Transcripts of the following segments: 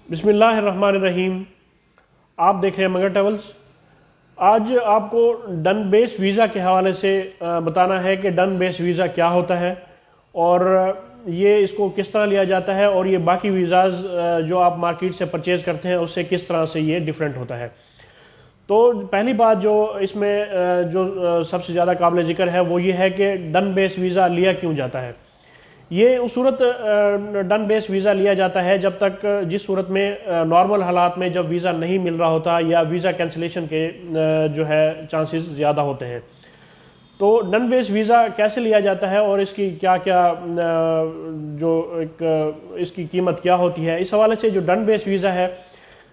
बिस्मिल्लाहिर्रहमानिर्रहीम। आप देख रहे हैं मंगल ट्रैवल्स। आज आपको डन बेस वीज़ा के हवाले से बताना है कि डन बेस वीज़ा क्या होता है और ये इसको किस तरह लिया जाता है और ये बाकी वीज़ाज़ जो आप मार्केट से परचेज़ करते हैं उससे किस तरह से ये डिफरेंट होता है। तो पहली बात जो इसमें जो सबसे ज़्यादा काबिल ज़िक्र है वो ये है कि डन बेस वीज़ा लिया क्यों जाता है। ये उस सूरत डन बेस वीज़ा लिया जाता है जब तक जिस सूरत में नॉर्मल हालात में जब वीज़ा नहीं मिल रहा होता या वीज़ा कैंसिलेशन के जो है चांसेस ज़्यादा होते हैं। तो डन बेस वीज़ा कैसे लिया जाता है और इसकी क्या क्या जो एक इसकी कीमत क्या होती है, इस हवाले से जो डन बेस वीज़ा है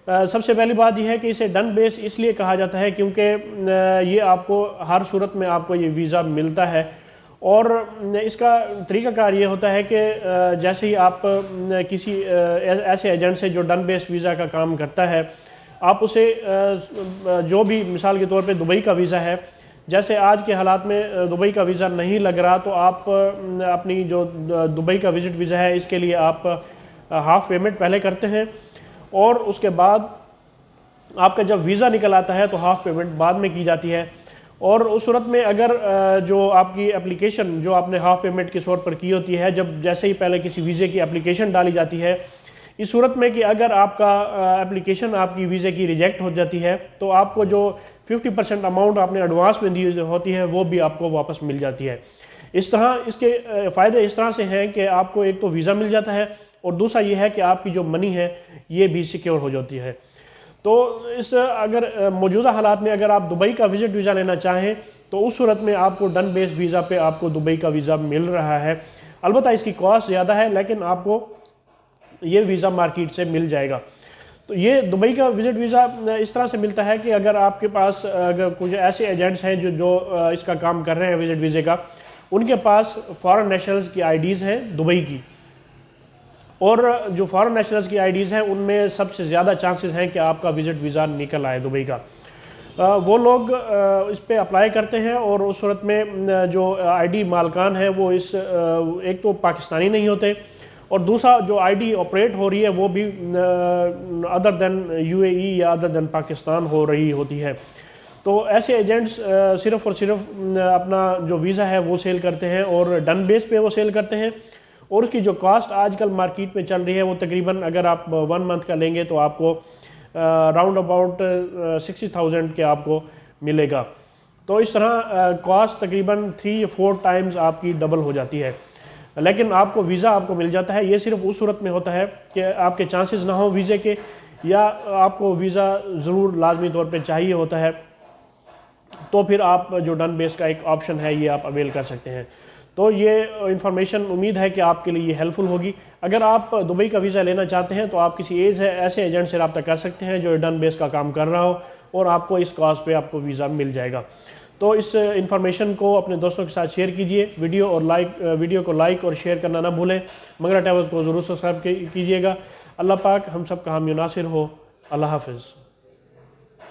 सबसे पहली बात यह है कि इसे डन बेस इसलिए कहा जाता है क्योंकि ये आपको हर सूरत में आपको ये वीज़ा मिलता है और इसका तरीक़ाकार ये होता है कि जैसे ही आप किसी ऐसे एजेंट से जो डन बेस वीज़ा का काम करता है आप उसे जो भी मिसाल के तौर पे दुबई का वीज़ा है, जैसे आज के हालात में दुबई का वीज़ा नहीं लग रहा तो आप अपनी जो दुबई का विज़िट वीज़ा है इसके लिए आप हाफ़ पेमेंट पहले करते हैं और उसके बाद आपका जब वीज़ा निकल आता है तो हाफ़ पेमेंट बाद में की जाती है। और उस सूरत में अगर जो आपकी एप्लीकेशन जो आपने हाफ़ पेमेंट के तौर पर की होती है, जब जैसे ही पहले किसी वीज़े की एप्लीकेशन डाली जाती है, इस सूरत में कि अगर आपका एप्लीकेशन आपकी वीज़े की रिजेक्ट हो जाती है तो आपको जो 50% अमाउंट आपने एडवांस में दी होती है वो भी आपको वापस मिल जाती है। इस तरह इसके फ़ायदे इस तरह से हैं कि आपको एक तो वीज़ा मिल जाता है और दूसरा ये है कि आपकी जो मनी है ये भी सिक्योर हो जाती है। तो इस अगर मौजूदा हालात में अगर आप दुबई का विज़िट वीज़ा लेना चाहें तो उस सूरत में आपको डन बेस वीज़ा पे आपको दुबई का वीज़ा मिल रहा है। अलबत्ता इसकी कॉस्ट ज़्यादा है लेकिन आपको ये वीज़ा मार्केट से मिल जाएगा। तो ये दुबई का विज़िट वीज़ा इस तरह से मिलता है कि अगर आपके पास अगर कुछ ऐसे एजेंट्स हैं जो इसका काम कर रहे हैं विज़िट वीज़े का, उनके पास फॉरेन नेशनल्स की आईडीज़ हैं दुबई की, और जो फॉरेन नेशनल्स की आईडीज़ हैं उनमें सबसे ज़्यादा चांसेस हैं कि आपका विज़िट वीज़ा निकल आए दुबई का। वो लोग इस पे अप्लाई करते हैं और उस सूरत में जो आईडी मालकान हैं वो इस एक तो पाकिस्तानी नहीं होते और दूसरा जो आईडी ऑपरेट हो रही है वो भी अदर दैन यूएई या अदर दैन पाकिस्तान हो रही होती है। तो ऐसे एजेंट्स सिर्फ़ और सिर्फ अपना जो वीज़ा है वो सेल करते हैं और डन बेस पे वो सेल करते हैं और उसकी जो कॉस्ट आजकल मार्केट में चल रही है वो तकरीबन अगर आप 1 मंथ का लेंगे तो आपको राउंड अबाउट 60,000 के आपको मिलेगा। तो इस तरह कॉस्ट तकरीबन 3 या 4 टाइम्स आपकी डबल हो जाती है, लेकिन आपको वीज़ा आपको मिल जाता है। ये सिर्फ उस सूरत में होता है कि आपके चांसेस ना हो वीज़े के या आपको वीज़ा ज़रूर लाजमी तौर पे चाहिए होता है, तो फिर आप जो डन बेस का एक ऑप्शन है ये आप अवेल कर सकते हैं। तो ये इंफॉर्मेशन उम्मीद है कि आपके लिए ये हेल्पफुल होगी। अगर आप दुबई का वीज़ा लेना चाहते हैं तो आप किसी ऐसे एजेंट से रब्ता कर सकते हैं जो डन बेस का काम कर रहा हो और आपको इस कॉस्ट पे आपको वीज़ा मिल जाएगा। तो इस इंफॉर्मेशन को अपने दोस्तों के साथ शेयर कीजिए। वीडियो को लाइक और शेयर करना ना भूलें। मंगल ट्रैवल्स को ज़रूर सब्सक्राइब कीजिएगा। अल्लाह पाक हम सब का हामी नासिर हो। अल्लाह हाफ़िज़।